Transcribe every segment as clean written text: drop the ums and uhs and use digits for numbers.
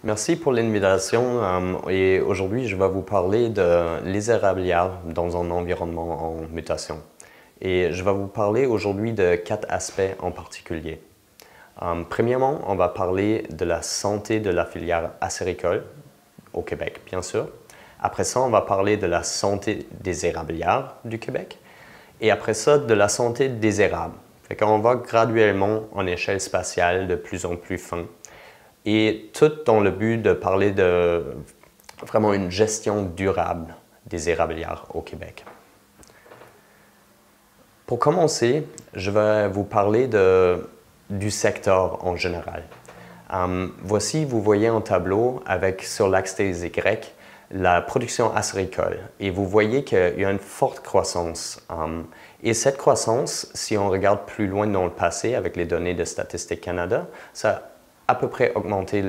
Merci pour l'invitation et aujourd'hui je vais vous parler de les érablières dans un environnement en mutation. Et je vais vous parler aujourd'hui de 4 aspects en particulier. Premièrement, on va parler de la santé de la filière acéricole au Québec, bien sûr. Après ça, on va parler de la santé des érablières du Québec. Et après ça, de la santé des érables. Fait qu'on va graduellement en échelle spatiale de plus en plus fin. Et tout dans le but de parler de vraiment une gestion durable des érablières au Québec. Pour commencer, je vais vous parler du secteur en général. Voici, vous voyez un tableau avec sur l'axe des Y la production acéricole. Et vous voyez qu'il y a une forte croissance. Et cette croissance, si on regarde plus loin dans le passé avec les données de Statistique Canada, ça a à peu près augmenté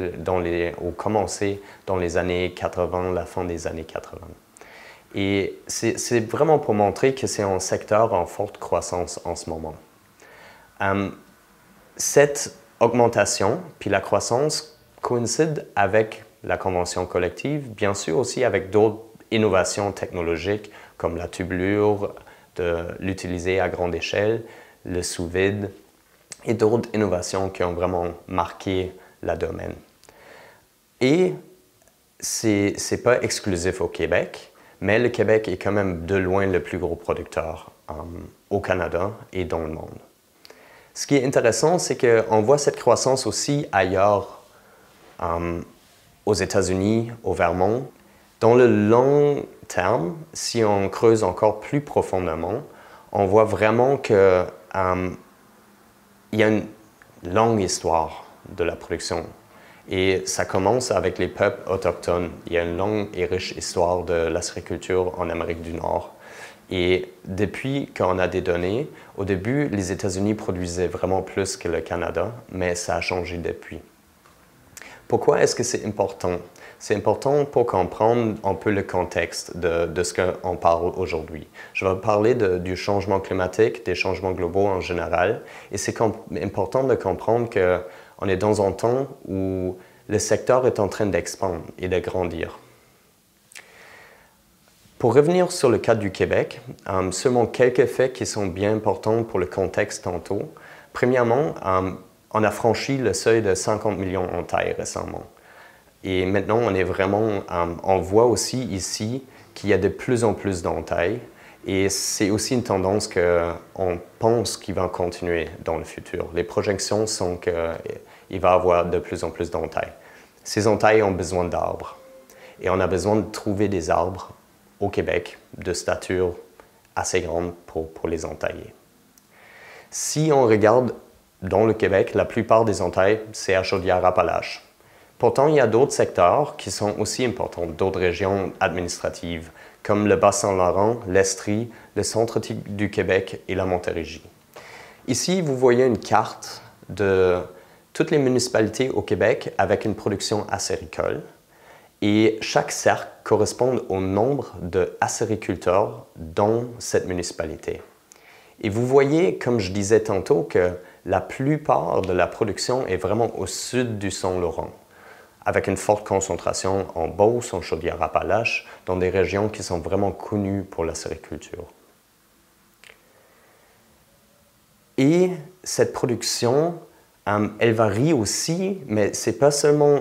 ou commencé dans les années 80, la fin des années 80. Et c'est vraiment pour montrer que c'est un secteur en forte croissance en ce moment. Cette augmentation, puis la croissance, coïncide avec la convention collective, bien sûr aussi avec d'autres innovations technologiques comme la tubulure, de l'utiliser à grande échelle, le sous-vide et d'autres innovations qui ont vraiment marqué le domaine. Et ce n'est pas exclusif au Québec, mais le Québec est quand même de loin le plus gros producteur au Canada et dans le monde. Ce qui est intéressant, c'est qu'on voit cette croissance aussi ailleurs, aux États-Unis, au Vermont. Dans le long terme, si on creuse encore plus profondément, on voit vraiment qu'il y a une longue histoire de la production. Et ça commence avec les peuples autochtones. Il y a une longue et riche histoire de l'acériculture en Amérique du Nord. Et depuis qu'on a des données, au début, les États-Unis produisaient vraiment plus que le Canada, mais ça a changé depuis. Pourquoi est-ce que c'est important? C'est important pour comprendre un peu le contexte de ce qu'on parle aujourd'hui. Je vais parler du changement climatique, des changements globaux en général, et c'est important de comprendre qu'on est dans un temps où le secteur est en train d'expandre et de grandir. Pour revenir sur le cas du Québec, seulement quelques faits qui sont bien importants pour le contexte tantôt. Premièrement, on a franchi le seuil de 50 millions en taille récemment. Et maintenant, on voit aussi ici qu'il y a de plus en plus d'entailles. Et c'est aussi une tendance qu'on pense qu'il va continuer dans le futur. Les projections sont qu'il va y avoir de plus en plus d'entailles. Ces entailles ont besoin d'arbres. Et on a besoin de trouver des arbres au Québec de stature assez grande pour les entailler. Si on regarde dans le Québec, la plupart des entailles, c'est à Chaudière-Appalaches. Pourtant, il y a d'autres secteurs qui sont aussi importants, d'autres régions administratives, comme le Bas-Saint-Laurent, l'Estrie, le centre du Québec et la Montérégie. Ici, vous voyez une carte de toutes les municipalités au Québec avec une production acéricole. Et chaque cercle correspond au nombre d'acériculteurs dans cette municipalité. Et vous voyez, comme je disais tantôt, que la plupart de la production est vraiment au sud du Saint-Laurent, avec une forte concentration en Beauce, en Chaudière-Appalaches, dans des régions qui sont vraiment connues pour l'acériculture. Et cette production, elle varie aussi, mais c'est pas seulement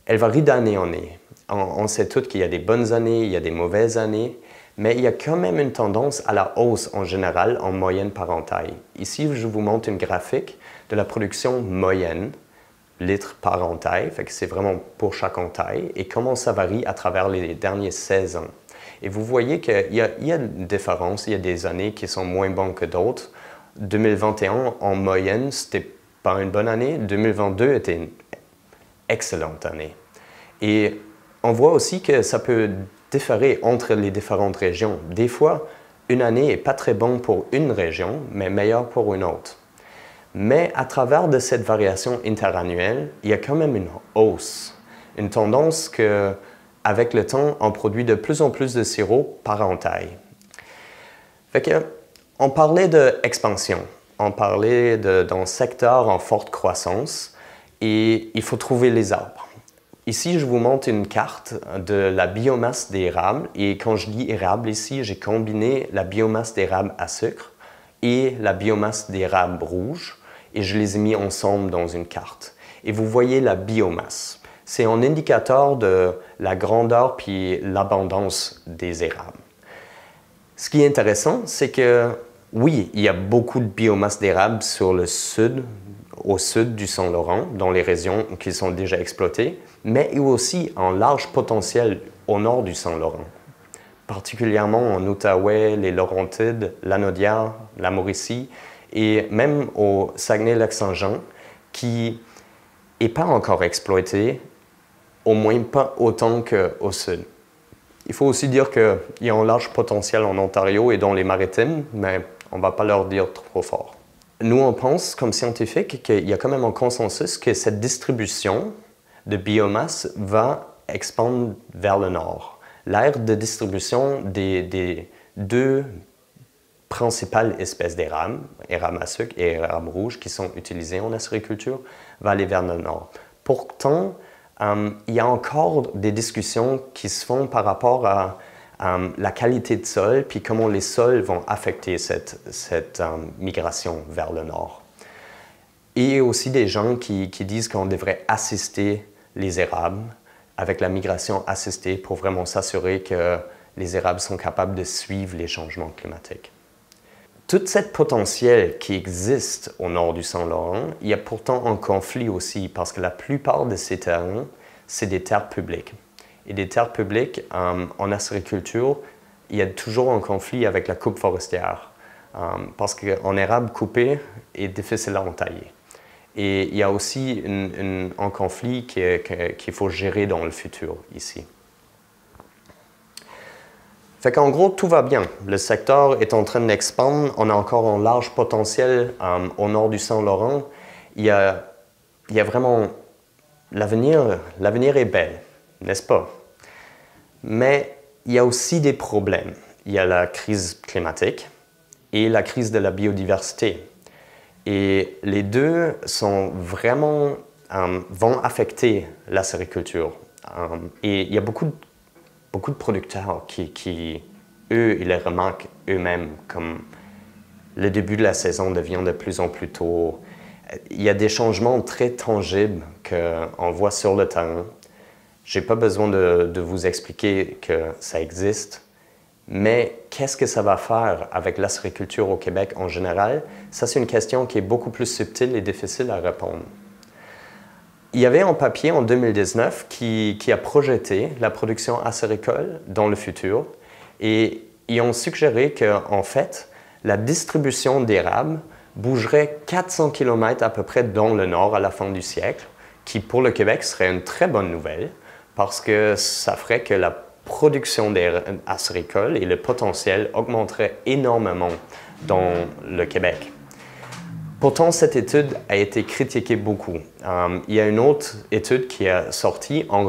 elle varie d'année en année. On sait tous qu'il y a des bonnes années, il y a des mauvaises années, mais il y a quand même une tendance à la hausse en général en moyenne par entaille. Ici, je vous montre une graphique de la production moyenne, litres par entaille, fait que c'est vraiment pour chaque entaille, et comment ça varie à travers les derniers 16 ans. Et vous voyez qu'il y a une différence, il y a des années qui sont moins bonnes que d'autres. 2021, en moyenne, c'était pas une bonne année. 2022 était une excellente année. Et on voit aussi que ça peut différer entre les différentes régions. Des fois, une année n'est pas très bonne pour une région, mais meilleure pour une autre. Mais à travers de cette variation interannuelle, il y a quand même une hausse, une tendance qu'avec le temps, on produit de plus en plus de sirop par entaille. Fait que, on parlait d'expansion, on parlait d'un secteur en forte croissance, et il faut trouver les arbres. Ici, je vous montre une carte de la biomasse d'érable et quand je dis érable ici, j'ai combiné la biomasse d'érable à sucre et la biomasse d'érable rouge et je les ai mis ensemble dans une carte. Et vous voyez la biomasse. C'est un indicateur de la grandeur puis l'abondance des érables. Ce qui est intéressant, c'est que oui, il y a beaucoup de biomasse d'érable sur le sud, au sud du Saint-Laurent, dans les régions qui sont déjà exploitées, mais il y a aussi un large potentiel au nord du Saint-Laurent, particulièrement en Outaouais, les Laurentides, l'Anaudière, la Mauricie et même au Saguenay-Lac-Saint-Jean, qui n'est pas encore exploité, au moins pas autant qu'au sud. Il faut aussi dire qu'il y a un large potentiel en Ontario et dans les Maritimes, mais on ne va pas leur dire trop fort. Nous, on pense, comme scientifiques, qu'il y a quand même un consensus que cette distribution de biomasse va expandre vers le nord. L'aire de distribution des deux principales espèces d'érable, érable à sucre et érable rouge, qui sont utilisées en acériculture, va aller vers le nord. Pourtant, il y a encore des discussions qui se font par rapport à la qualité de sol, puis comment les sols vont affecter cette migration vers le nord. Et il y a aussi des gens qui disent qu'on devrait assister les érables avec la migration assistée pour vraiment s'assurer que les érables sont capables de suivre les changements climatiques. Tout ce potentiel qui existe au nord du Saint-Laurent, il y a pourtant un conflit aussi parce que la plupart de ces terrains, c'est des terres publiques. Et des terres publiques, en acériculture, il y a toujours un conflit avec la coupe forestière parce qu'un érable coupé est difficile à entailler. Et il y a aussi un conflit qu'il faut gérer dans le futur ici. Fait qu'en gros, tout va bien. Le secteur est en train d'expandre. On a encore un large potentiel au nord du Saint-Laurent. Il y a vraiment... L'avenir est belle, n'est-ce pas? Mais il y a aussi des problèmes. Il y a la crise climatique et la crise de la biodiversité. Et les deux sont vraiment, vont affecter l'acériculture. Et il y a beaucoup de producteurs qui, eux, ils les remarquent eux-mêmes, comme le début de la saison devient de plus en plus tôt. Il y a des changements très tangibles qu'on voit sur le terrain. Je n'ai pas besoin de vous expliquer que ça existe, mais qu'est-ce que ça va faire avec l'acériculture au Québec en général? Ça, c'est une question qui est beaucoup plus subtile et difficile à répondre. Il y avait un papier en 2019 qui a projeté la production acéricole dans le futur et ils ont suggéré qu'en fait, la distribution d'érables bougerait 400 km à peu près dans le nord à la fin du siècle, qui pour le Québec serait une très bonne nouvelle parce que ça ferait que la production acéricole et le potentiel augmenteraient énormément dans le Québec. Pourtant, cette étude a été critiquée beaucoup. Il y a une autre étude qui a sorti en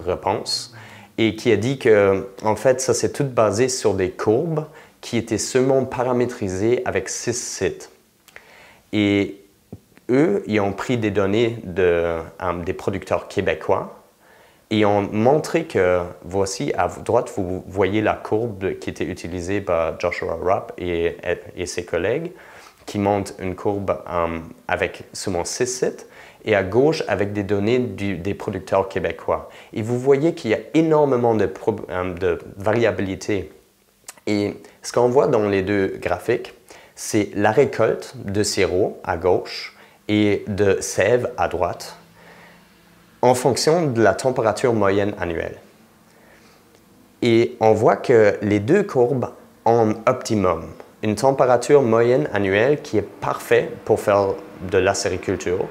réponse et qui a dit que, en fait, ça c'est tout basé sur des courbes qui étaient seulement paramétrisées avec 6 sites. Et eux, ils ont pris des données des producteurs québécois et ont montré que, voici à droite, vous voyez la courbe qui était utilisée par Joshua Rupp et ses collègues, qui montre une courbe avec seulement 6 sites, et à gauche avec des données des producteurs québécois. Et vous voyez qu'il y a énormément de variabilité. Et ce qu'on voit dans les deux graphiques, c'est la récolte de sirop à gauche et de sève à droite, en fonction de la température moyenne annuelle. Et on voit que les deux courbes ont un optimum, une température moyenne annuelle qui est parfaite pour faire de l'acériculture.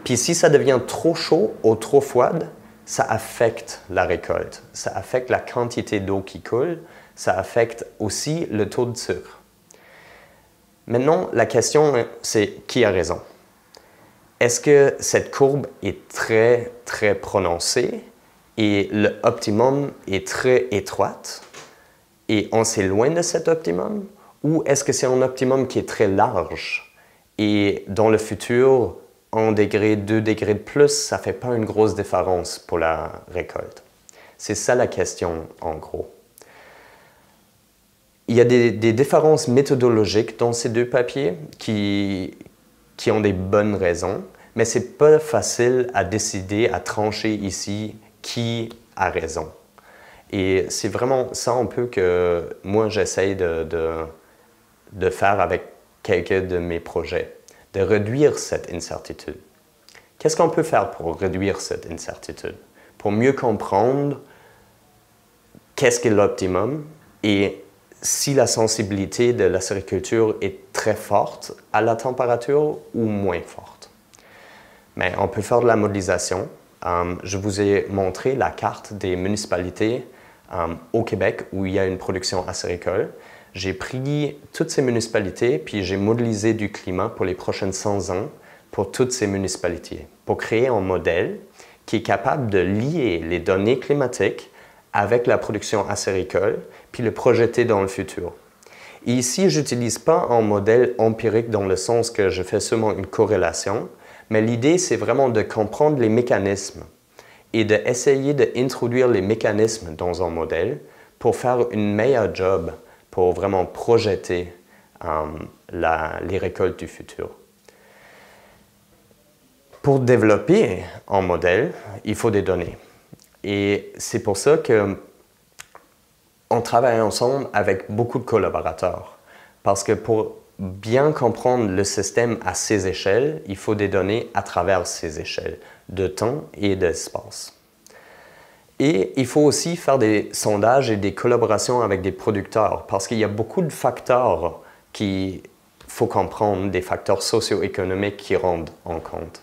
Puis si ça devient trop chaud ou trop froide, ça affecte la récolte, ça affecte la quantité d'eau qui coule, ça affecte aussi le taux de sucre. Maintenant, la question, c'est qui a raison? Est-ce que cette courbe est très, très prononcée et l'optimum est très étroite et on s'éloigne de cet optimum? Ou est-ce que c'est un optimum qui est très large et dans le futur, 1 degré, 2 degrés de plus, ça ne fait pas une grosse différence pour la récolte. C'est ça la question en gros. Il y a des différences méthodologiques dans ces deux papiers qui ont des bonnes raisons, mais ce n'est pas facile à décider, à trancher ici qui a raison. Et c'est vraiment ça un peu que moi j'essaie de faire avec quelques de mes projets, de réduire cette incertitude. Qu'est-ce qu'on peut faire pour réduire cette incertitude? Pour mieux comprendre qu'est-ce qu'est l'optimum et si la sensibilité de la sériculture est très forte à la température ou moins forte. Mais on peut faire de la modélisation. Je vous ai montré la carte des municipalités au Québec où il y a une production acéricole. J'ai pris toutes ces municipalités puis j'ai modélisé du climat pour les prochaines 100 ans pour toutes ces municipalités, pour créer un modèle qui est capable de lier les données climatiques avec la production acéricole, puis le projeter dans le futur. Et ici, je n'utilise pas un modèle empirique dans le sens que je fais seulement une corrélation, mais l'idée, c'est vraiment de comprendre les mécanismes et d'essayer d'introduire les mécanismes dans un modèle pour faire une meilleure job, pour vraiment projeter les récoltes du futur. Pour développer un modèle, il faut des données. Et c'est pour ça qu'on travaille ensemble avec beaucoup de collaborateurs. Parce que pour bien comprendre le système à ces échelles, il faut des données à travers ces échelles de temps et d'espace. Et il faut aussi faire des sondages et des collaborations avec des producteurs parce qu'il y a beaucoup de facteurs qu'il faut comprendre, des facteurs socio-économiques qui rendent en compte.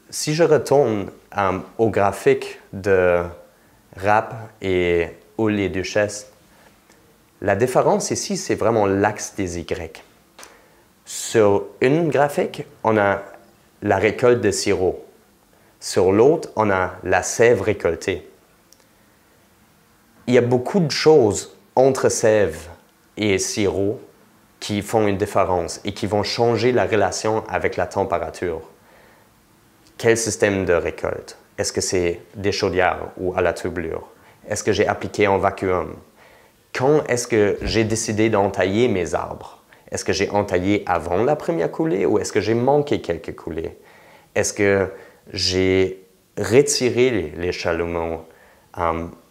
Si je retourne au graphique de RAP et Hall-les-Duchesses, la différence ici, c'est vraiment l'axe des Y. Sur une graphique, on a la récolte de sirop. Sur l'autre, on a la sève récoltée. Il y a beaucoup de choses entre sève et sirop qui font une différence et qui vont changer la relation avec la température. Quel système de récolte? Est-ce que c'est des chaudières ou à la tubulure? Est-ce que j'ai appliqué en vacuum? Quand est-ce que j'ai décidé d'entailler mes arbres? Est-ce que j'ai entaillé avant la première coulée ou est-ce que j'ai manqué quelques coulées? Est-ce que j'ai retiré les chalumeaux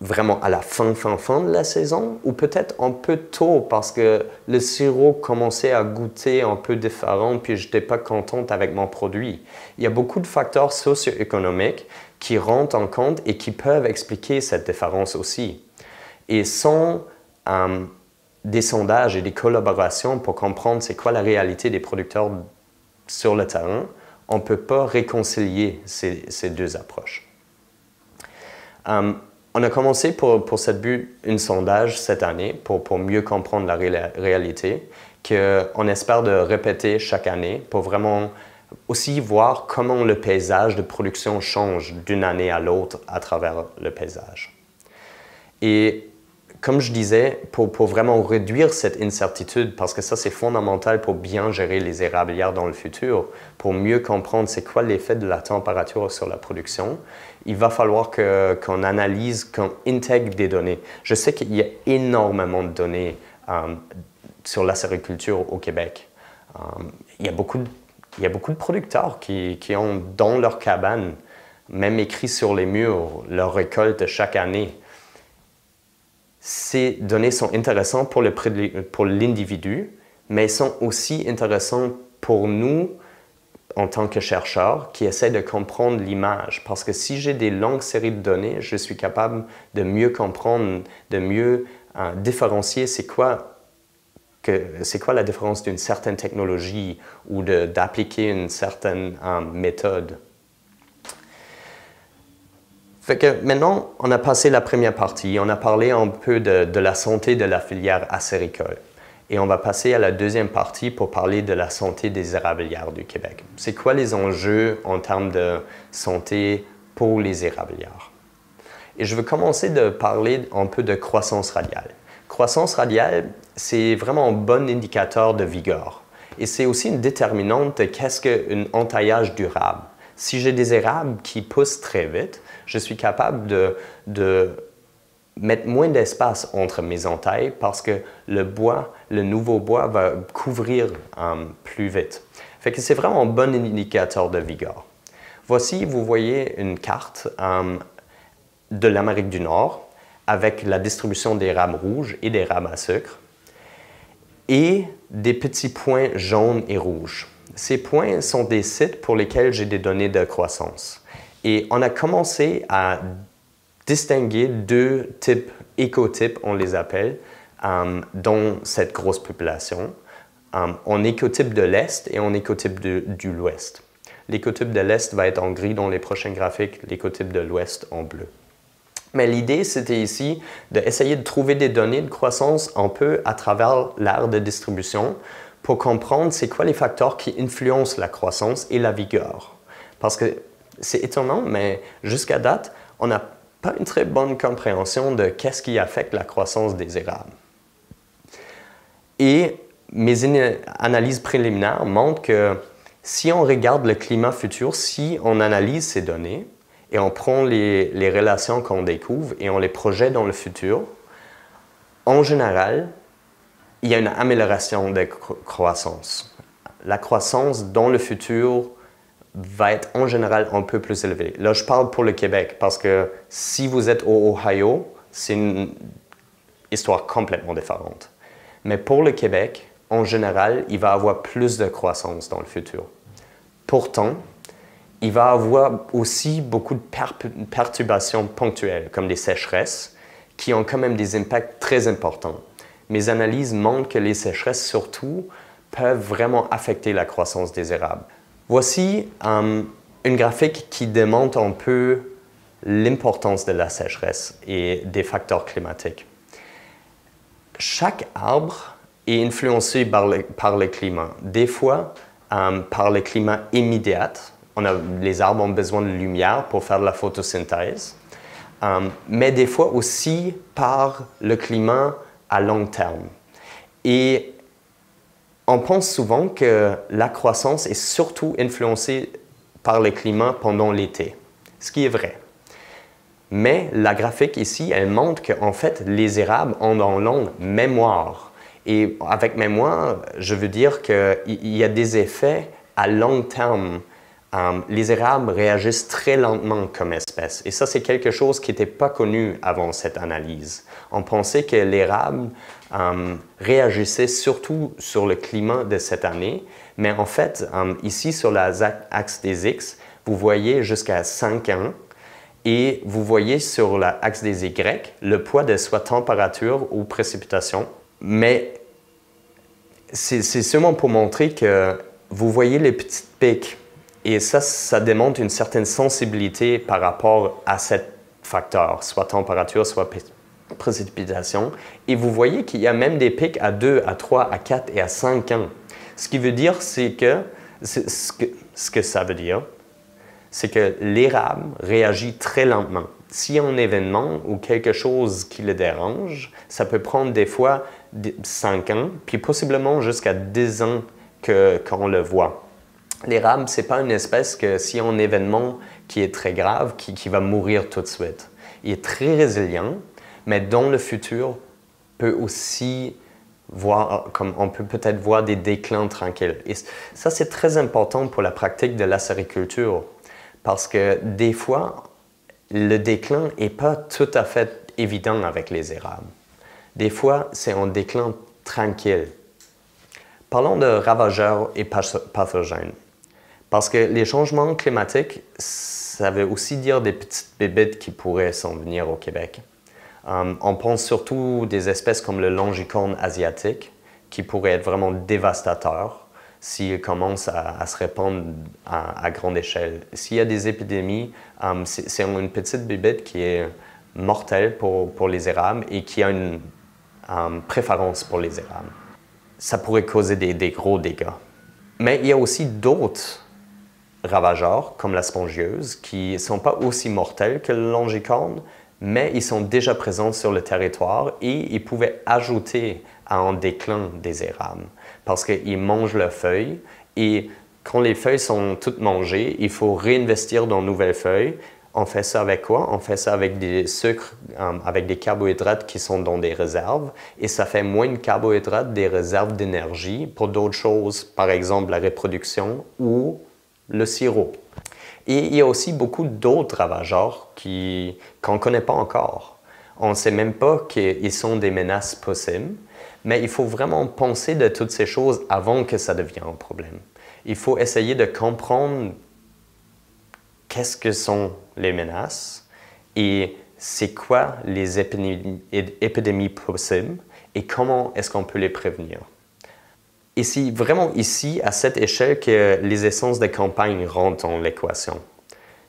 vraiment à la fin de la saison ou peut-être un peu tôt parce que le sirop commençait à goûter un peu différent puis je n'étais pas contente avec mon produit. Il y a beaucoup de facteurs socio-économiques qui rentrent en compte et qui peuvent expliquer cette différence aussi. Et sans des sondages et des collaborations pour comprendre c'est quoi la réalité des producteurs sur le terrain, on ne peut pas réconcilier ces deux approches. On a commencé pour cette but un sondage cette année pour mieux comprendre la réalité qu'on espère de répéter chaque année pour vraiment aussi voir comment le paysage de production change d'une année à l'autre à travers le paysage. Et comme je disais, pour vraiment réduire cette incertitude, parce que ça c'est fondamental pour bien gérer les érablières dans le futur, pour mieux comprendre c'est quoi l'effet de la température sur la production, il va falloir qu'on analyse, qu'on intègre des données. Je sais qu'il y a énormément de données sur la sériculture au Québec. Il y a beaucoup de producteurs qui ont dans leur cabane, même écrit sur les murs, leur récolte de chaque année. Ces données sont intéressantes pour l'individu, mais elles sont aussi intéressantes pour nous en tant que chercheurs qui essaient de comprendre l'image. Parce que si j'ai des longues séries de données, je suis capable de mieux comprendre, de mieux différencier c'est quoi la différence d'une certaine technologie ou d'appliquer une certaine méthode. Fait que maintenant, on a passé la première partie, on a parlé un peu de la santé de la filière acéricole. Et on va passer à la deuxième partie pour parler de la santé des érablières du Québec. C'est quoi les enjeux en termes de santé pour les érablières? Et je veux commencer de parler un peu de croissance radiale. Croissance radiale, c'est vraiment un bon indicateur de vigueur. et c'est aussi une déterminante de qu'est-ce qu'un entaillage durable. Si j'ai des érables qui poussent très vite, je suis capable de mettre moins d'espace entre mes entailles parce que le nouveau bois va couvrir plus vite. Fait que c'est vraiment un bon indicateur de vigueur. Voici, vous voyez une carte de l'Amérique du Nord avec la distribution des rames rouges et des rames à sucre et des petits points jaunes et rouges. Ces points sont des sites pour lesquels j'ai des données de croissance. Et on a commencé à distinguer deux types, écotypes, on les appelle, dans cette grosse population. En écotype de l'Est et en écotype de l'Ouest. L'écotype de l'Est va être en gris dans les prochains graphiques, l'écotype de l'Ouest en bleu. Mais l'idée, c'était ici d'essayer de trouver des données de croissance un peu à travers l'aire de distribution pour comprendre c'est quoi les facteurs qui influencent la croissance et la vigueur. Parce que c'est étonnant, mais jusqu'à date, on n'a pas une très bonne compréhension de qu'est-ce qui affecte la croissance des érables. Et mes analyses préliminaires montrent que si on regarde le climat futur, si on analyse ces données et on prend les relations qu'on découvre et on les projette dans le futur, en général, il y a une amélioration de croissance. La croissance dans le futur va être en général un peu plus élevée. Là, je parle pour le Québec parce que si vous êtes au Ohio, c'est une histoire complètement différente. Mais pour le Québec, en général, il va avoir plus de croissance dans le futur. Pourtant, il va avoir aussi beaucoup de perturbations ponctuelles, comme des sécheresses, qui ont quand même des impacts très importants. Mes analyses montrent que les sécheresses, surtout, peuvent vraiment affecter la croissance des érables. Voici une graphique qui démontre un peu l'importance de la sécheresse et des facteurs climatiques. Chaque arbre est influencé par le climat. Des fois, par le climat immédiat. Les arbres ont besoin de lumière pour faire de la photosynthèse. Mais des fois aussi par le climat à long terme. Et on pense souvent que la croissance est surtout influencée par le climat pendant l'été, ce qui est vrai. Mais la graphique ici, elle montre qu'en fait, les érables ont une longue mémoire. Et avec mémoire, je veux dire qu'il y a des effets à long terme. Les érables réagissent très lentement comme espèce. Et ça, c'est quelque chose qui n'était pas connu avant cette analyse. On pensait que l'érable réagissait surtout sur le climat de cette année. Mais en fait, ici, sur l'axe des X, vous voyez jusqu'à 5 ans. Et vous voyez sur l'axe des Y le poids de soit température ou précipitation. Mais c'est seulement pour montrer que vous voyez les petites pics. Et ça démontre une certaine sensibilité par rapport à ce facteur, soit température, soit précipitation. Et vous voyez qu'il y a même des pics à 2, à 3, à 4 et à 5 ans. Ce qui veut dire, c'est que ce que ça veut dire, c'est que l'érable réagit très lentement. S'il y a un événement ou quelque chose qui le dérange, ça peut prendre des fois 5 ans, puis possiblement jusqu'à 10 ans qu'on le voit. L'érable, ce n'est pas une espèce que s'il y a un événement qui est très grave, qui va mourir tout de suite. Il est très résilient, mais dans le futur, peut aussi on peut peut-être voir des déclins tranquilles. Et ça, c'est très important pour la pratique de l'acériculture. Parce que des fois, le déclin n'est pas tout à fait évident avec les érables. Des fois, c'est un déclin tranquille. Parlons de ravageurs et pathogènes. Parce que les changements climatiques, ça veut aussi dire des petites bébites qui pourraient s'en venir au Québec. On pense surtout des espèces comme le longicorne asiatique, qui pourraient être vraiment dévastateurs s'il commence à se répandre à grande échelle. S'il y a des épidémies, c'est une petite bébête qui est mortelle pour les érables et qui a une préférence pour les érables. Ça pourrait causer des gros dégâts. Mais il y a aussi d'autres ravageurs, comme la spongieuse, qui ne sont pas aussi mortels que le longicorne, mais ils sont déjà présents sur le territoire et ils pouvaient ajouter à un déclin des érables. parce qu'ils mangent leurs feuilles et quand les feuilles sont toutes mangées, il faut réinvestir dans de nouvelles feuilles. On fait ça avec quoi? On fait ça avec des sucres, avec des carbohydrates qui sont dans des réserves et ça fait moins de carbohydrates, des réserves d'énergie pour d'autres choses, par exemple la reproduction ou le sirop. Et il y a aussi beaucoup d'autres ravageurs qu'on ne connaît pas encore. On ne sait même pas qu'ils sont des menaces possibles, mais il faut vraiment penser de toutes ces choses avant que ça devienne un problème. Il faut essayer de comprendre qu'est-ce que sont les menaces et c'est quoi les épidémies possibles et comment est-ce qu'on peut les prévenir. Et c'est vraiment ici, à cette échelle, que les essences de campagne rentrent dans l'équation.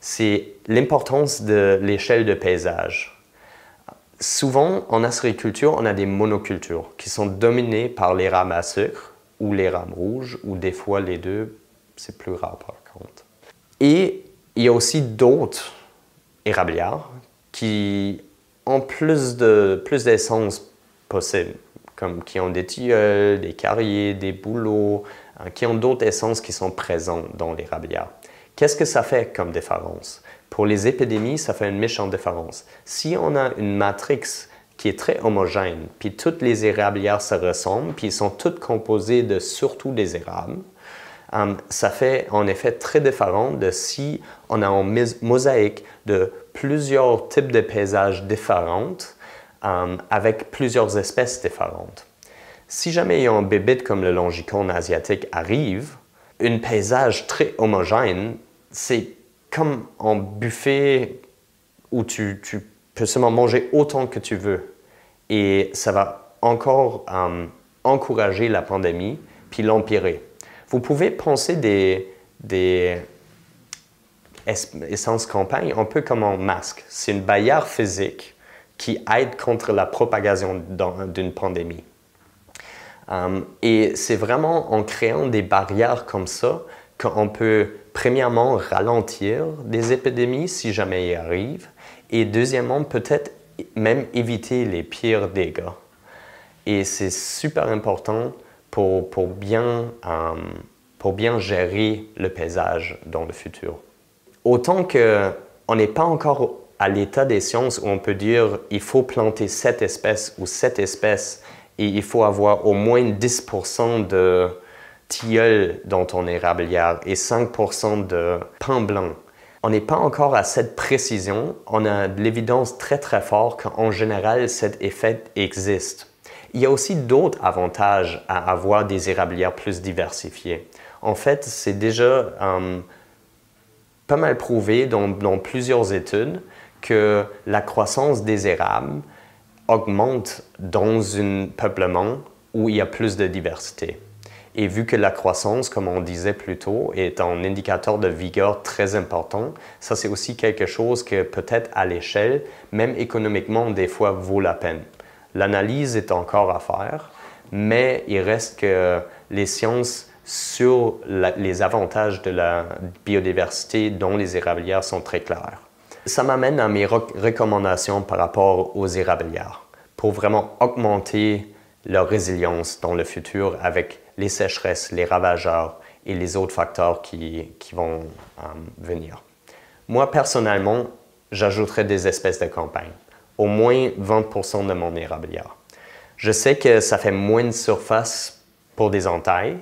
C'est l'importance de l'échelle de paysage. Souvent, en acériculture, on a des monocultures qui sont dominées par les rames à sucre ou les rames rouges, ou des fois les deux, c'est plus rare par contre. Et il y a aussi d'autres érablières qui ont plus d'essence possible, comme qui ont des tilleuls, des carriers, des bouleaux, qui ont d'autres essences qui sont présentes dans l'érablière. Qu'est-ce que ça fait comme différence? Pour les épidémies, ça fait une méchante différence. Si on a une matrix qui est très homogène, puis toutes les érablières se ressemblent, puis ils sont toutes composées de surtout des érables, ça fait en effet très différent de si on a une mosaïque de plusieurs types de paysages différents avec plusieurs espèces différentes. Si jamais il y a un bébite comme le longicône asiatique arrive, un paysage très homogène, c'est comme un buffet où tu peux seulement manger autant que tu veux. Et ça va encore encourager la pandémie puis l'empirer. Vous pouvez penser des essences campagne un peu comme un masque. C'est une barrière physique qui aide contre la propagation d'une pandémie. Et c'est vraiment en créant des barrières comme ça qu'on peut premièrement ralentir des épidémies si jamais il arrive et deuxièmement peut-être même éviter les pires dégâts. Et c'est super important pour bien gérer le paysage dans le futur. Autant qu'on n'est pas encore à l'état des sciences où on peut dire il faut planter cette espèce ou cette espèce et il faut avoir au moins 10% de tilleul dans ton érablière et 5% de pin blanc. On n'est pas encore à cette précision. On a de l'évidence très très forte qu'en général cet effet existe. Il y a aussi d'autres avantages à avoir des érablières plus diversifiées. En fait, c'est déjà pas mal prouvé dans plusieurs études que la croissance des érables augmente dans un peuplement où il y a plus de diversité. Et vu que la croissance, comme on disait plus tôt, est un indicateur de vigueur très important, ça c'est aussi quelque chose que peut-être à l'échelle, même économiquement, des fois vaut la peine. L'analyse est encore à faire, mais il reste que les sciences sur les avantages de la biodiversité dans les érablières sont très claires. Ça m'amène à mes recommandations par rapport aux érablières pour vraiment augmenter leur résilience dans le futur avec les sécheresses, les ravageurs et les autres facteurs qui vont venir. Moi, personnellement, j'ajouterais des espèces de campagne, au moins 20% de mon érablière. Je sais que ça fait moins de surface pour des entailles,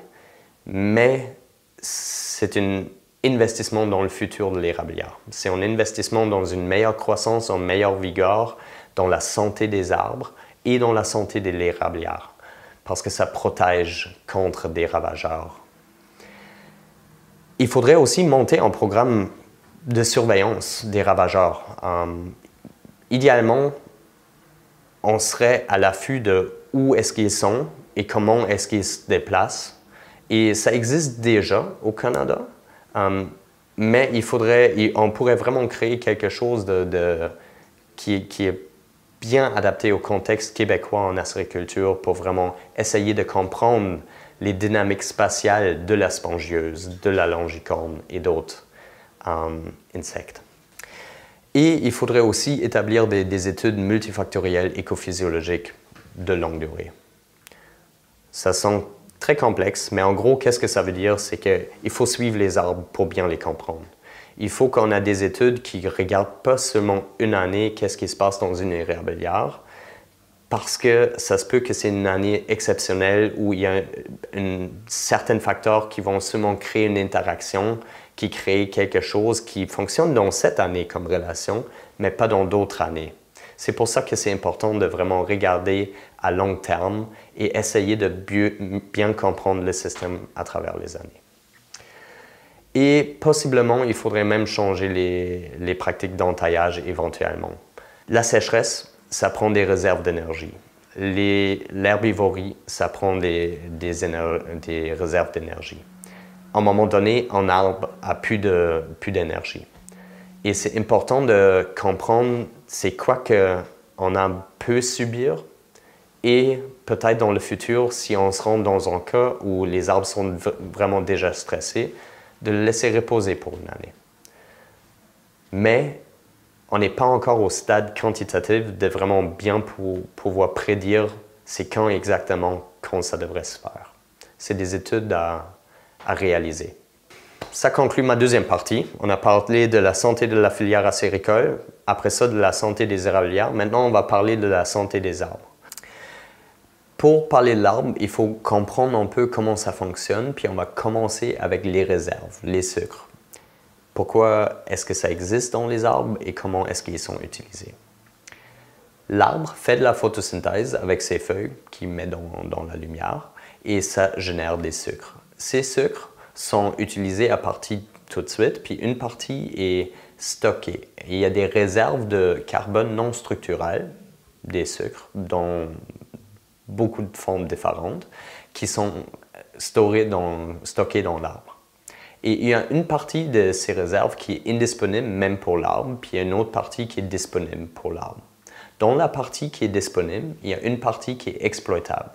mais c'est un investissement dans le futur de l'érablière. C'est un investissement dans une meilleure croissance, une meilleure vigueur, dans la santé des arbres et dans la santé de l'érablière, parce que ça protège contre des ravageurs. Il faudrait aussi monter un programme de surveillance des ravageurs. Idéalement, on serait à l'affût de où est-ce qu'ils sont et comment est-ce qu'ils se déplacent. Et ça existe déjà au Canada, mais on pourrait vraiment créer quelque chose qui est bien adapté au contexte québécois en acériculture pour vraiment essayer de comprendre les dynamiques spatiales de la spongieuse, de la longicorne et d'autres insectes. Et il faudrait aussi établir des études multifactorielles écophysiologiques de longue durée. Ça sent très complexe, mais en gros, qu'est-ce que ça veut dire? C'est qu'il faut suivre les arbres pour bien les comprendre. Il faut qu'on ait des études qui ne regardent pas seulement une année, qu'est-ce qui se passe dans une érablière, parce que ça se peut que c'est une année exceptionnelle où il y a certains facteurs qui vont seulement créer une interaction, qui crée quelque chose qui fonctionne dans cette année comme relation, mais pas dans d'autres années. C'est pour ça que c'est important de vraiment regarder à long terme et essayer de bien comprendre le système à travers les années. Et possiblement, il faudrait même changer les pratiques d'entaillage éventuellement. La sécheresse, ça prend des réserves d'énergie. L'herbivorie, ça prend des réserves d'énergie. À un moment donné, un arbre n'a plus d'énergie. Et c'est important de comprendre c'est quoi qu'on peut subir et peut-être dans le futur, si on se rend dans un cas où les arbres sont vraiment déjà stressés, de le laisser reposer pour une année. Mais on n'est pas encore au stade quantitatif de vraiment bien pouvoir prédire c'est quand exactement quand ça devrait se faire. C'est des études à réaliser. Ça conclut ma deuxième partie. On a parlé de la santé de la filière acéricole, après ça de la santé des érablières. Maintenant, on va parler de la santé des arbres. Pour parler de l'arbre, il faut comprendre un peu comment ça fonctionne, puis on va commencer avec les réserves, les sucres. Pourquoi est-ce que ça existe dans les arbres et comment est-ce qu'ils sont utilisés? L'arbre fait de la photosynthèse avec ses feuilles qu'il met dans la lumière et ça génère des sucres. Ces sucres sont utilisés à partie tout de suite, puis une partie est stockée. Il y a des réserves de carbone non structurelles, des sucres, dans beaucoup de formes différentes, qui sont stockées dans l'arbre. Et il y a une partie de ces réserves qui est indisponible même pour l'arbre, puis il y a une autre partie qui est disponible pour l'arbre. Dans la partie qui est disponible, il y a une partie qui est exploitable.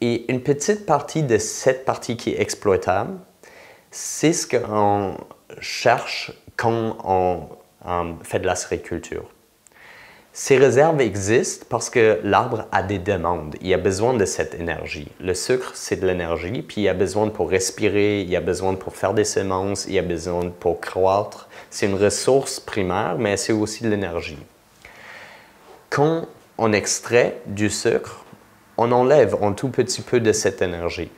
Et une petite partie de cette partie qui est exploitable, c'est ce qu'on cherche quand on fait de la sériculture. Ces réserves existent parce que l'arbre a des demandes. Il a besoin de cette énergie. Le sucre, c'est de l'énergie, puis il a besoin pour respirer, il a besoin pour faire des semences, il a besoin pour croître. C'est une ressource primaire, mais c'est aussi de l'énergie. Quand on extrait du sucre, on enlève un tout petit peu de cette énergie.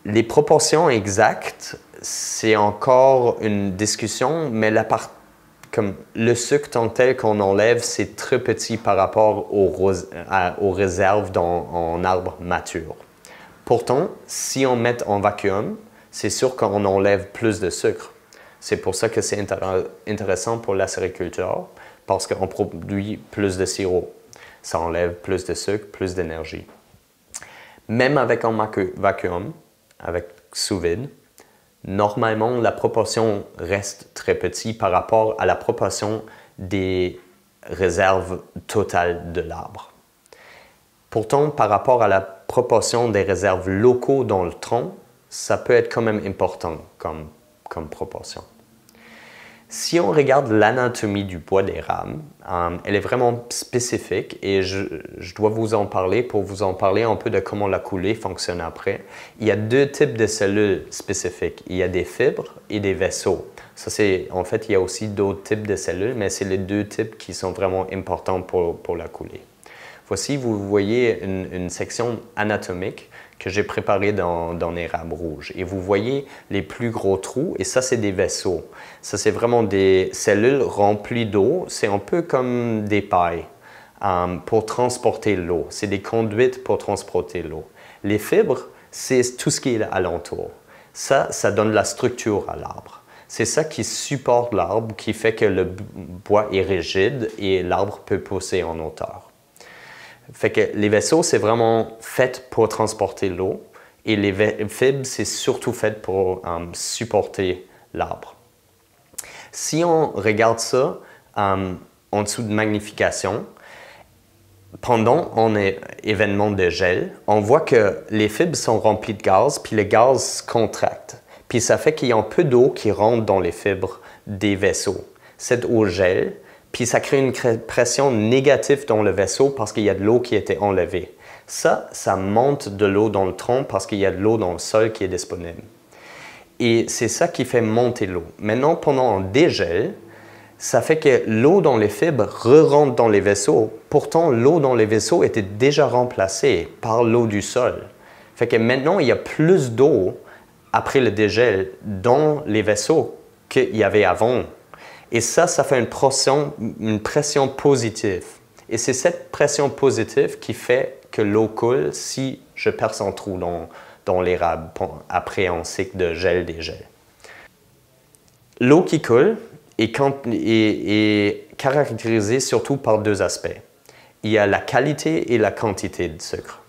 Les proportions exactes, c'est encore une discussion, mais comme le sucre tant tel qu'on enlève, c'est très petit par rapport aux réserves en arbre mature. Pourtant, si on met en vacuum, c'est sûr qu'on enlève plus de sucre. C'est pour ça que c'est intéressant pour la sériculture, parce qu'on produit plus de sirop. Ça enlève plus de sucre, plus d'énergie. Même avec un vacuum, avec sous vide, normalement, la proportion reste très petite par rapport à la proportion des réserves totales de l'arbre. Pourtant, par rapport à la proportion des réserves locaux dans le tronc, ça peut être quand même important comme proportion. Si on regarde l'anatomie du bois d'érable, elle est vraiment spécifique et je dois vous en parler pour vous en parler un peu de comment la coulée fonctionne après. Il y a deux types de cellules spécifiques. Il y a des fibres et des vaisseaux. En fait, il y a aussi d'autres types de cellules, mais c'est les deux types qui sont vraiment importants pour la coulée. Voici, vous voyez une section anatomique que j'ai préparée dans érable rouge. Et vous voyez les plus gros trous, et ça, c'est des vaisseaux. Ça, c'est vraiment des cellules remplies d'eau. C'est un peu comme des pailles pour transporter l'eau. C'est des conduites pour transporter l'eau. Les fibres, c'est tout ce qui est alentour. Ça donne la structure à l'arbre. C'est ça qui supporte l'arbre, qui fait que le bois est rigide et l'arbre peut pousser en hauteur. Fait que les vaisseaux, c'est vraiment fait pour transporter l'eau et les fibres, c'est surtout fait pour supporter l'arbre. Si on regarde ça en dessous de magnification, pendant un événement de gel, on voit que les fibres sont remplies de gaz, puis le gaz contracte. Puis ça fait qu'il y a un peu d'eau qui rentre dans les fibres des vaisseaux. Cette eau gèle, puis ça crée une pression négative dans le vaisseau parce qu'il y a de l'eau qui a été enlevée. Ça monte de l'eau dans le tronc parce qu'il y a de l'eau dans le sol qui est disponible. Et c'est ça qui fait monter l'eau. Maintenant, pendant un dégel, ça fait que l'eau dans les fibres re-rentre dans les vaisseaux. Pourtant, l'eau dans les vaisseaux était déjà remplacée par l'eau du sol. Fait que maintenant, il y a plus d'eau après le dégel dans les vaisseaux qu'il y avait avant. Et ça fait une pression positive. Et c'est cette pression positive qui fait que l'eau coule si je perce un trou dans l'érable après un cycle de gel-dégel. L'eau qui coule est caractérisée surtout par deux aspects. Il y a la qualité et la quantité de sucre.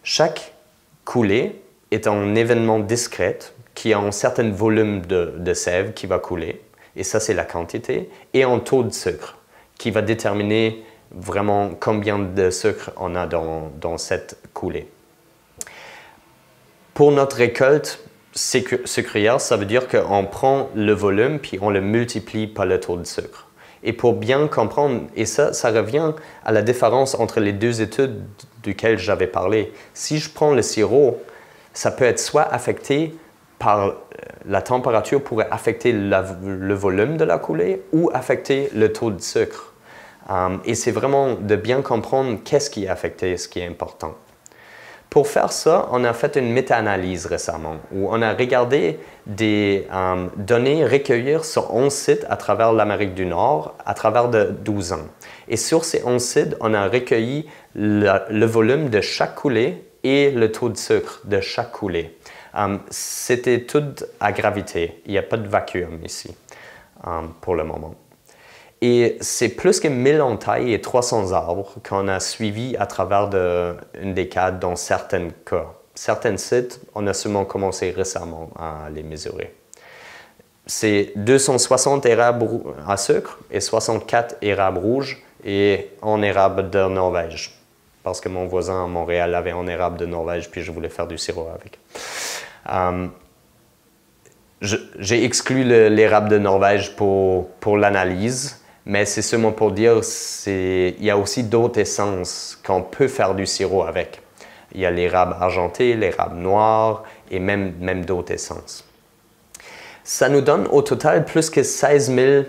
Chaque coulée est un événement discret qui a un certain volume de sève qui va couler, et ça c'est la quantité, et un taux de sucre qui va déterminer vraiment combien de sucre on a dans cette coulée. Pour notre récolte sucrière, ça veut dire qu'on prend le volume puis on le multiplie par le taux de sucre. Et pour bien comprendre, et ça revient à la différence entre les deux études duquel j'avais parlé. Si je prends le sirop, ça peut être soit affecté par la température pourrait affecter le volume de la coulée ou affecter le taux de sucre. Et c'est vraiment de bien comprendre qu'est-ce qui est affecté, ce qui est important. Pour faire ça, on a fait une méta-analyse récemment où on a regardé des données recueillies sur 11 sites à travers l'Amérique du Nord à travers de 12 ans. Et sur ces 11 sites, on a recueilli le volume de chaque coulée et le taux de sucre de chaque coulée. C'était tout à gravité. Il n'y a pas de vacuum ici pour le moment. Et c'est plus que 1000 entailles et 300 arbres qu'on a suivis à travers une décade dans certains cas. Certains sites, on a seulement commencé récemment à les mesurer. C'est 260 érables à sucre et 64 érables rouges et un érable de Norvège. Parce que mon voisin à Montréal avait un érable de Norvège puis je voulais faire du sirop avec. J'ai exclu l'érable de Norvège pour l'analyse. Mais c'est seulement pour dire qu'il y a aussi d'autres essences qu'on peut faire du sirop avec. Il y a l'érable argenté, l'érable noir et même d'autres essences. Ça nous donne au total plus que 16 000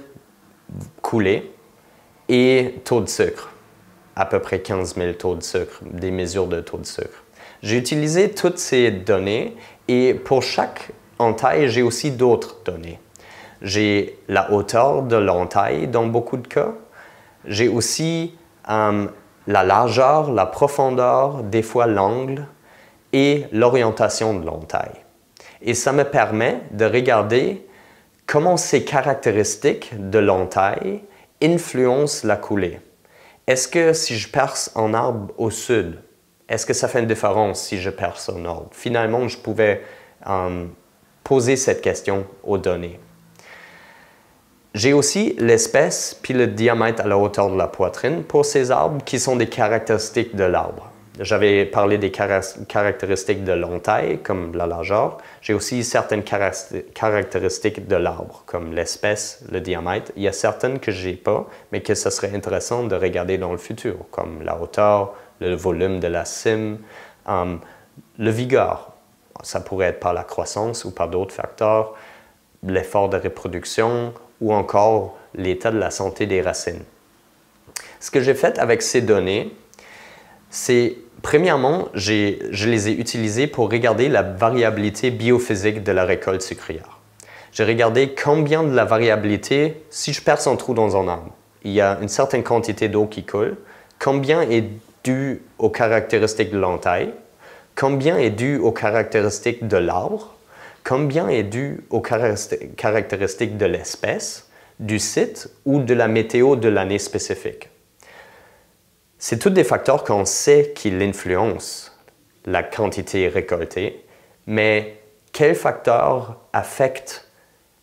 coulées et taux de sucre. À peu près 15 000 taux de sucre, des mesures de taux de sucre. J'ai utilisé toutes ces données et pour chaque entaille, j'ai aussi d'autres données. J'ai la hauteur de l'entaille dans beaucoup de cas. J'ai aussi la largeur, la profondeur, des fois l'angle et l'orientation de l'entaille. Et ça me permet de regarder comment ces caractéristiques de l'entaille influencent la coulée. Est-ce que si je perce un arbre au sud, est-ce que ça fait une différence si je perce au nord? Finalement, je pouvais poser cette question aux données. J'ai aussi l'espèce puis le diamètre à la hauteur de la poitrine pour ces arbres qui sont des caractéristiques de l'arbre. J'avais parlé des caractéristiques de l'entaille, comme la largeur. J'ai aussi certaines caractéristiques de l'arbre, comme l'espèce, le diamètre. Il y a certaines que je n'ai pas, mais que ce serait intéressant de regarder dans le futur, comme la hauteur, le volume de la cime, le vigueur. Ça pourrait être par la croissance ou par d'autres facteurs, l'effort de reproduction, ou encore l'état de la santé des racines. Ce que j'ai fait avec ces données, c'est, premièrement, je les ai utilisées pour regarder la variabilité biophysique de la récolte sucrière. J'ai regardé combien de la variabilité, si je perce un trou dans un arbre, il y a une certaine quantité d'eau qui coule, combien est dû aux caractéristiques de l'entaille, combien est dû aux caractéristiques de l'arbre, combien est dû aux caractéristiques de l'espèce, du site ou de la météo de l'année spécifique. C'est tous des facteurs qu'on sait qui influencent la quantité récoltée, mais quels facteurs affectent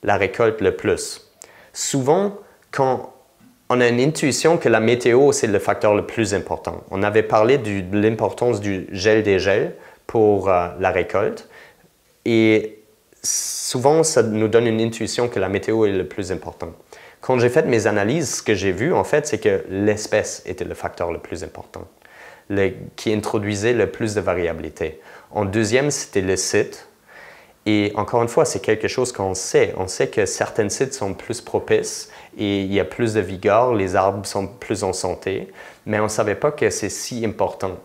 la récolte le plus? Souvent, quand on a une intuition que la météo, c'est le facteur le plus important. On avait parlé de l'importance du gel-dégel pour la récolte et souvent, ça nous donne une intuition que la météo est le plus important. Quand j'ai fait mes analyses, ce que j'ai vu, en fait, c'est que l'espèce était le facteur le plus important. qui introduisait le plus de variabilité. En deuxième, c'était le site. Et encore une fois, c'est quelque chose qu'on sait. On sait que certains sites sont plus propices et il y a plus de vigueur, les arbres sont plus en santé, mais on ne savait pas que c'est si important.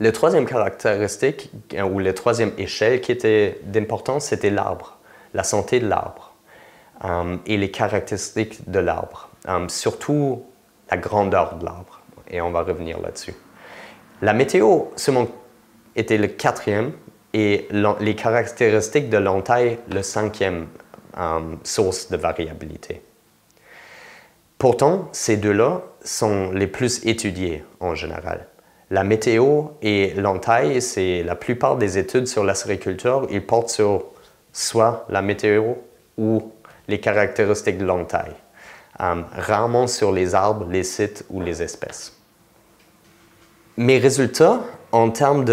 La troisième caractéristique, ou la troisième échelle qui était d'importance, c'était l'arbre, la santé de l'arbre et les caractéristiques de l'arbre, surtout la grandeur de l'arbre, et on va revenir là-dessus. La météo seulement était le quatrième et les caractéristiques de l'entaille le cinquième source de variabilité. Pourtant, ces deux-là sont les plus étudiés en général. La météo et l'entaille, c'est la plupart des études sur l'acériculture, ils portent sur soit la météo ou les caractéristiques de l'entaille, rarement sur les arbres, les sites ou les espèces. Mes résultats en termes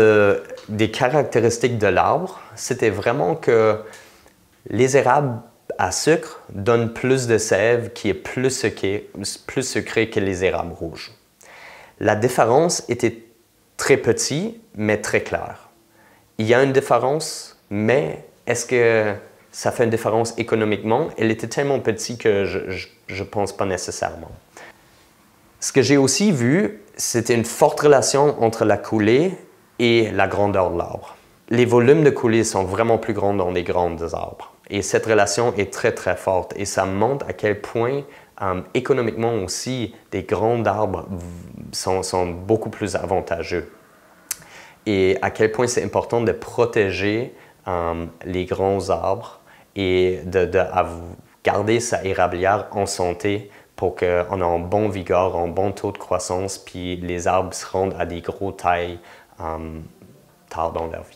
des caractéristiques de l'arbre, c'était vraiment que les érables à sucre donnent plus de sève qui est plus sucrée que les érables rouges. La différence était très petite, mais très claire. Il y a une différence, mais est-ce que ça fait une différence économiquement? Elle était tellement petite que je ne pense pas nécessairement. Ce que j'ai aussi vu, c'était une forte relation entre la coulée et la grandeur de l'arbre. Les volumes de coulée sont vraiment plus grands dans les grands arbres. Et cette relation est très, très forte. Et ça montre à quel point, économiquement aussi, des grands arbres sont beaucoup plus avantageux. Et à quel point c'est important de protéger les grands arbres et de garder sa érablière en santé pour qu'on ait un bon vigueur, un bon taux de croissance, puis les arbres se rendent à des gros tailles tard dans leur vie.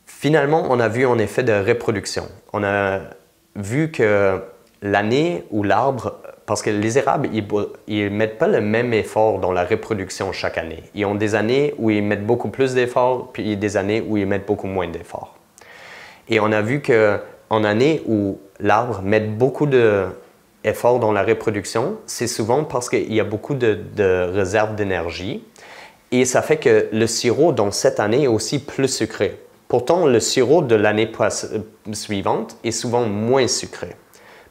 Finalement, on a vu un effet de reproduction. On a vu que l'année où l'arbre, parce que les érables, ils ne mettent pas le même effort dans la reproduction chaque année. Ils ont des années où ils mettent beaucoup plus d'efforts, puis des années où ils mettent beaucoup moins d'efforts. Et on a vu qu'en année où l'arbre met beaucoup d'efforts dans la reproduction, c'est souvent parce qu'il y a beaucoup de réserves d'énergie. Et ça fait que le sirop dans cette année est aussi plus sucré. Pourtant, le sirop de l'année suivante est souvent moins sucré,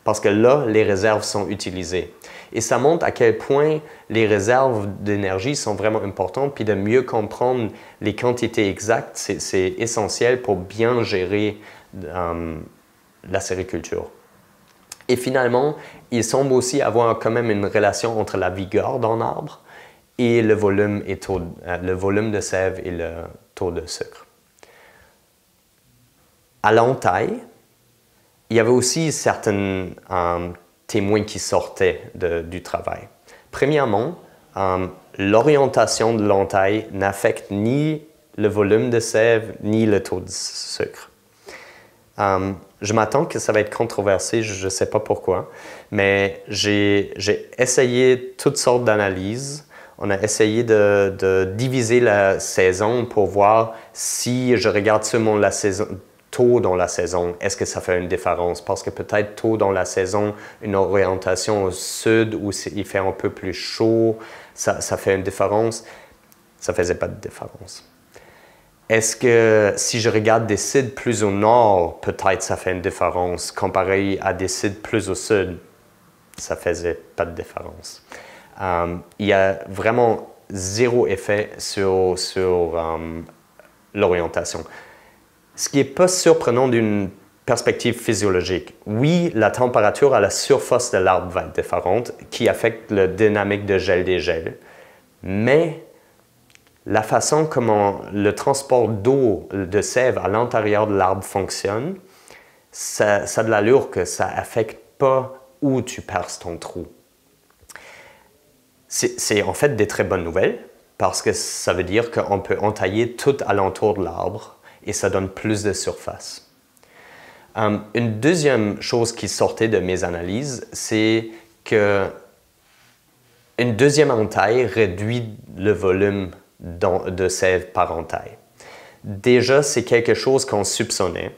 parce que là, les réserves sont utilisées. Et ça montre à quel point les réserves d'énergie sont vraiment importantes, puis de mieux comprendre les quantités exactes, c'est essentiel pour bien gérer la sériculture. Et finalement, il semble aussi avoir quand même une relation entre la vigueur d'un arbre et le volume de sève et le taux de sucre. À l'entaille, il y avait aussi certains témoins qui sortaient du travail. Premièrement, l'orientation de l'entaille n'affecte ni le volume de sève ni le taux de sucre. Je m'attends que ça va être controversé, je ne sais pas pourquoi, mais j'ai essayé toutes sortes d'analyses. On a essayé de diviser la saison pour voir si je regarde seulement la saison, tôt dans la saison, est-ce que ça fait une différence? Parce que peut-être tôt dans la saison, une orientation au sud où il fait un peu plus chaud, ça fait une différence. Ça ne faisait pas de différence. Est-ce que si je regarde des sites plus au nord, peut-être ça fait une différence comparé à des sites plus au sud? Ça ne faisait pas de différence. Il y a vraiment zéro effet sur l'orientation. Ce qui n'est pas surprenant d'une perspective physiologique. Oui, la température à la surface de l'arbre va être différente, qui affecte la dynamique de gel-dégel, mais la façon comment le transport d'eau, de sève à l'intérieur de l'arbre fonctionne, ça a de l'allure que ça n'affecte pas où tu perces ton trou. C'est en fait des très bonnes nouvelles, parce que ça veut dire qu'on peut entailler tout alentour de l'arbre, et ça donne plus de surface. Une deuxième chose qui sortait de mes analyses, c'est qu'une deuxième entaille réduit le volume de sève par entaille. Déjà, c'est quelque chose qu'on soupçonnait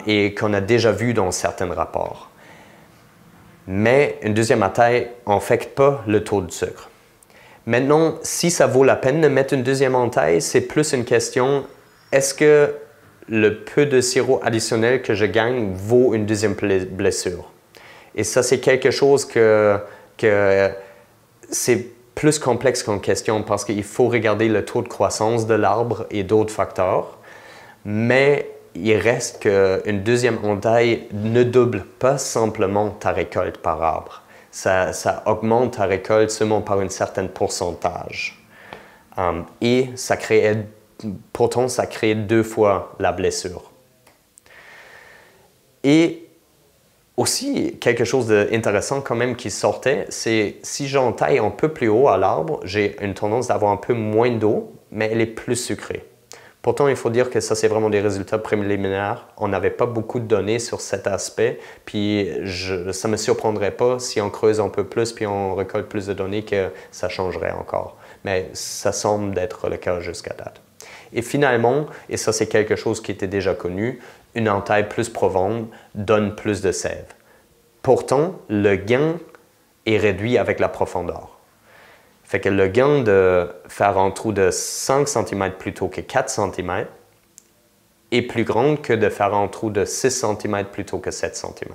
et qu'on a déjà vu dans certains rapports. Mais une deuxième entaille n'affecte pas le taux de sucre. Maintenant, si ça vaut la peine de mettre une deuxième entaille, c'est plus une question, est-ce que le peu de sirop additionnel que je gagne vaut une deuxième blessure? Et ça, c'est quelque chose que c'est plus complexe comme question parce qu'il faut regarder le taux de croissance de l'arbre et d'autres facteurs. Mais il reste qu'une deuxième entaille ne double pas simplement ta récolte par arbre. Ça augmente ta récolte seulement par un certain pourcentage. Et pourtant, ça crée 2 fois la blessure. Et aussi, quelque chose d'intéressant quand même qui sortait, c'est si j'entaille un peu plus haut à l'arbre, j'ai une tendance d'avoir un peu moins d'eau, mais elle est plus sucrée. Pourtant, il faut dire que ça, c'est vraiment des résultats préliminaires. On n'avait pas beaucoup de données sur cet aspect, puis ça ne me surprendrait pas si on creuse un peu plus puis on récolte plus de données que ça changerait encore. Mais ça semble être le cas jusqu'à date. Et finalement, et ça c'est quelque chose qui était déjà connu, une entaille plus profonde donne plus de sève. Pourtant, le gain est réduit avec la profondeur. Fait que le gain de faire un trou de 5 cm plutôt que 4 cm est plus grand que de faire un trou de 6 cm plutôt que 7 cm.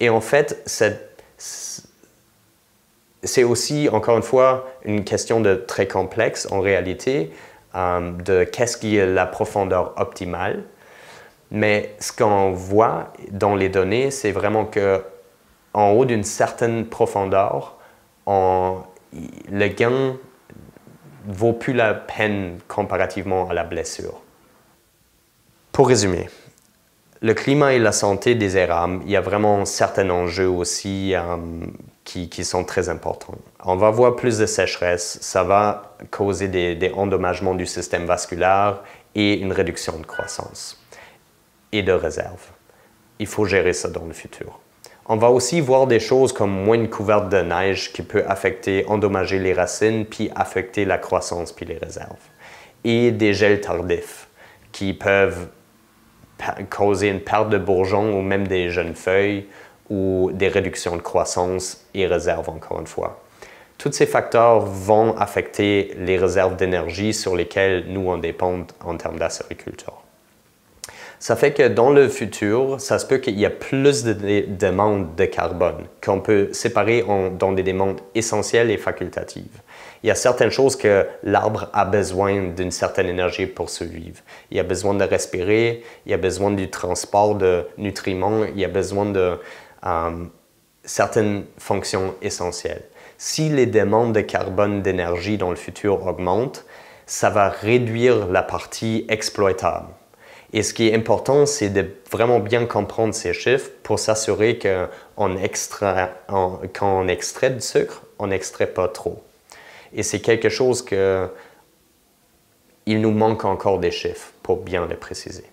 Et en fait, c'est aussi, encore une fois, une question très complexe en réalité, de qu'est-ce qui est la profondeur optimale. Mais ce qu'on voit dans les données, c'est vraiment qu'en haut d'une certaine profondeur, le gain ne vaut plus la peine comparativement à la blessure. Pour résumer, le climat et la santé des érables, il y a vraiment certains enjeux aussi qui sont très importants. On va voir plus de sécheresse, ça va causer des endommagements du système vasculaire et une réduction de croissance et de réserve. Il faut gérer ça dans le futur. On va aussi voir des choses comme moins de couverte de neige qui peut endommager les racines puis affecter la croissance puis les réserves. Et des gels tardifs qui peuvent causer une perte de bourgeons ou même des jeunes feuilles ou des réductions de croissance et réserves encore une fois. Tous ces facteurs vont affecter les réserves d'énergie sur lesquelles nous on dépend en termes d'acériculture. Ça fait que dans le futur, ça se peut qu'il y ait plus de demandes de carbone, qu'on peut séparer dans des demandes essentielles et facultatives. Il y a certaines choses que l'arbre a besoin d'une certaine énergie pour survivre. Il a besoin de respirer, il a besoin du transport de nutriments, il a besoin de certaines fonctions essentielles. Si les demandes de carbone d'énergie dans le futur augmentent, ça va réduire la partie exploitable. Et ce qui est important, c'est de vraiment bien comprendre ces chiffres pour s'assurer que quand on extrait du sucre, on n'extrait pas trop. Et c'est quelque chose il nous manque encore des chiffres pour bien les préciser.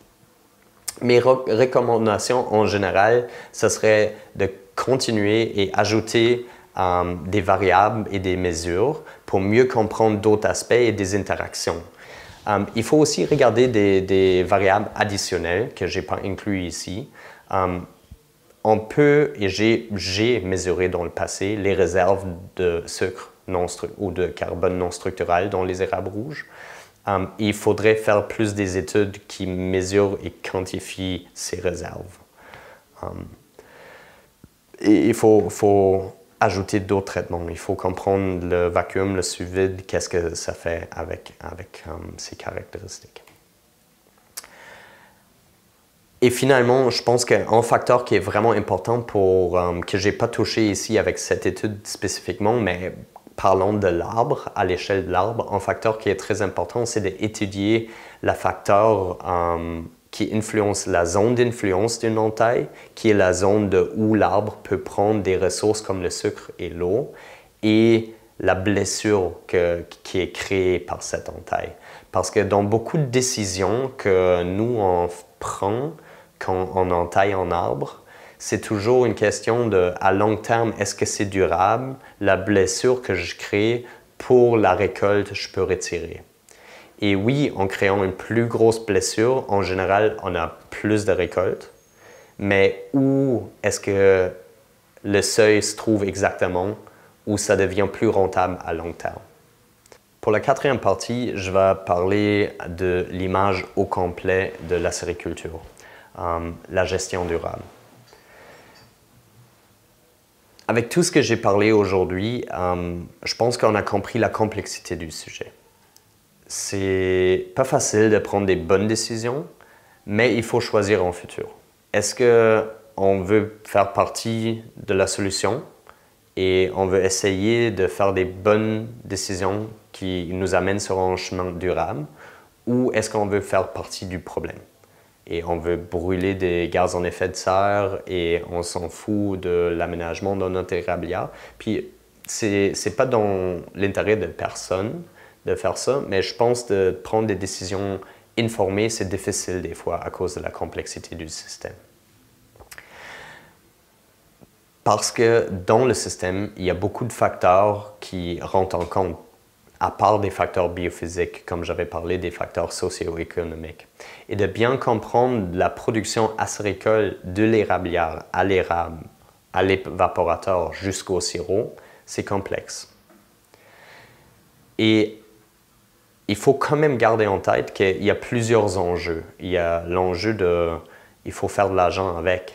Mes recommandations en général, ce serait de continuer et ajouter des variables et des mesures pour mieux comprendre d'autres aspects et des interactions. Il faut aussi regarder des variables additionnelles que je n'ai pas inclus ici. On peut, et j'ai mesuré dans le passé, les réserves de sucre ou de carbone non structural dans les érables rouges. Il faudrait faire plus des études qui mesurent et quantifient ces réserves. Et il faut ajouter d'autres traitements. Il faut comprendre le vacuum, le sous-vide, qu'est-ce que ça fait avec ces caractéristiques. Et finalement, je pense qu'un facteur qui est vraiment important que je n'ai pas touché ici avec cette étude spécifiquement, mais parlons de l'arbre, à l'échelle de l'arbre, un facteur qui est très important, c'est d'étudier le facteur qui influence la zone d'influence d'une entaille, qui est la zone où l'arbre peut prendre des ressources comme le sucre et l'eau, et la blessure qui est créée par cette entaille. Parce que dans beaucoup de décisions que nous on prend quand on entaille un arbre, c'est toujours une question à long terme, est-ce que c'est durable, la blessure que je crée pour la récolte, je peux retirer. Et oui, en créant une plus grosse blessure, en général, on a plus de récoltes. Mais où est-ce que le seuil se trouve exactement, où ça devient plus rentable à long terme? Pour la quatrième partie, je vais parler de l'image au complet de l'acériculture, la gestion durable. Avec tout ce que j'ai parlé aujourd'hui, je pense qu'on a compris la complexité du sujet. C'est pas facile de prendre des bonnes décisions, mais il faut choisir en futur. Est-ce qu'on veut faire partie de la solution et on veut essayer de faire des bonnes décisions qui nous amènent sur un chemin durable, ou est-ce qu'on veut faire partie du problème et on veut brûler des gaz en effet de serre et on s'en fout de l'aménagement de notre érablière? Puis c'est pas dans l'intérêt de personne de faire ça, mais je pense de prendre des décisions informées, c'est difficile des fois à cause de la complexité du système. Parce que dans le système, il y a beaucoup de facteurs qui rentrent en compte, à part des facteurs biophysiques, comme j'avais parlé, des facteurs socio-économiques. Et de bien comprendre la production acéricole de l'érablière à l'érable, à l'évaporateur jusqu'au sirop, c'est complexe. Et il faut quand même garder en tête qu'il y a plusieurs enjeux. Il y a l'enjeu il faut faire de l'argent avec.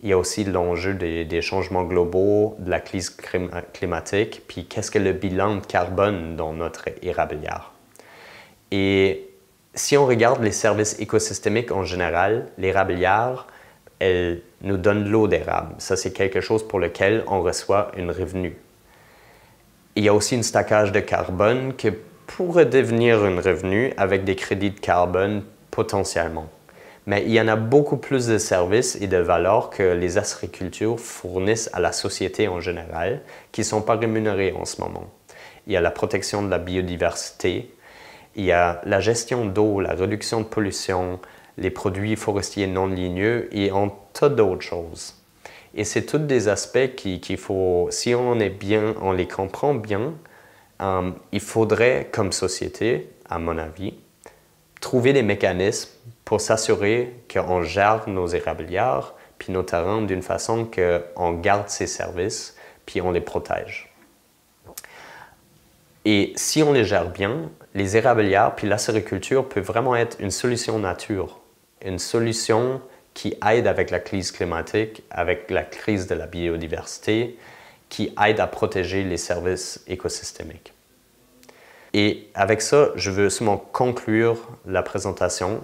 Il y a aussi l'enjeu des changements globaux, de la crise climatique, puis qu'est-ce que le bilan de carbone dans notre érablière. Et si on regarde les services écosystémiques en général, l'érablière, elle nous donne de l'eau d'érable. Ça, c'est quelque chose pour lequel on reçoit un revenu. Il y a aussi un stockage de carbone qui pourrait devenir un revenu avec des crédits de carbone potentiellement. Mais il y en a beaucoup plus de services et de valeurs que les acéricultures fournissent à la société en général qui ne sont pas rémunérés en ce moment. Il y a la protection de la biodiversité, il y a la gestion d'eau, la réduction de pollution, les produits forestiers non ligneux et un tas d'autres choses. Et c'est tous des aspects qu'il faut, si on est bien, on les comprend bien, il faudrait, comme société, à mon avis, trouver des mécanismes pour s'assurer qu'on gère nos érablières puis nos terrains d'une façon qu'on garde ces services puis on les protège. Et si on les gère bien, les érablières puis l'acériculture peut vraiment être une solution nature, une solution qui aide avec la crise climatique, avec la crise de la biodiversité, qui aide à protéger les services écosystémiques. Et avec ça, je veux seulement conclure la présentation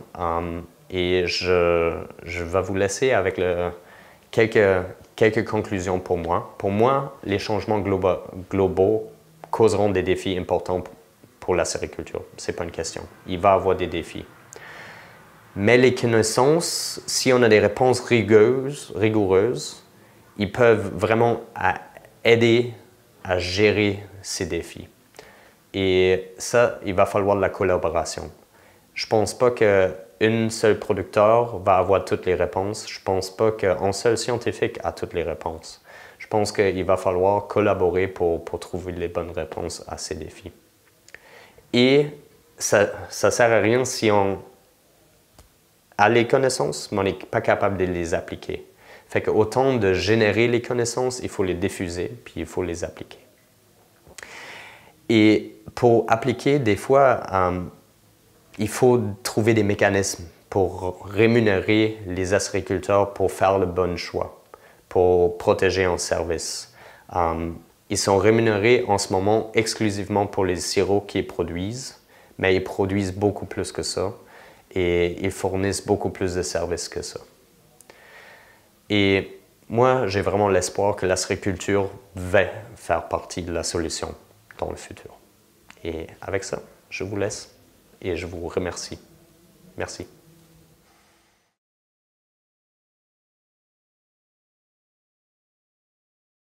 et je vais vous laisser avec quelques conclusions pour moi. Pour moi, les changements globaux causeront des défis importants pour l'acériculture. Ce n'est pas une question. Il va y avoir des défis. Mais les connaissances, si on a des réponses rigoureuses, ils peuvent vraiment aider à gérer ces défis. Et ça, il va falloir de la collaboration. Je ne pense pas qu'un seul producteur va avoir toutes les réponses. Je ne pense pas qu'un seul scientifique a toutes les réponses. Je pense qu'il va falloir collaborer pour trouver les bonnes réponses à ces défis. Et ça ne sert à rien si on a les connaissances, mais on n'est pas capable de les appliquer. Fait qu'autant de générer les connaissances, il faut les diffuser, puis il faut les appliquer. Et pour appliquer, des fois, il faut trouver des mécanismes pour rémunérer les acériculteurs pour faire le bon choix, pour protéger un service. Ils sont rémunérés en ce moment exclusivement pour les sirops qu'ils produisent, mais ils produisent beaucoup plus que ça et ils fournissent beaucoup plus de services que ça. Et moi, j'ai vraiment l'espoir que l'acériculture va faire partie de la solution dans le futur. Et avec ça, je vous laisse et je vous remercie. Merci.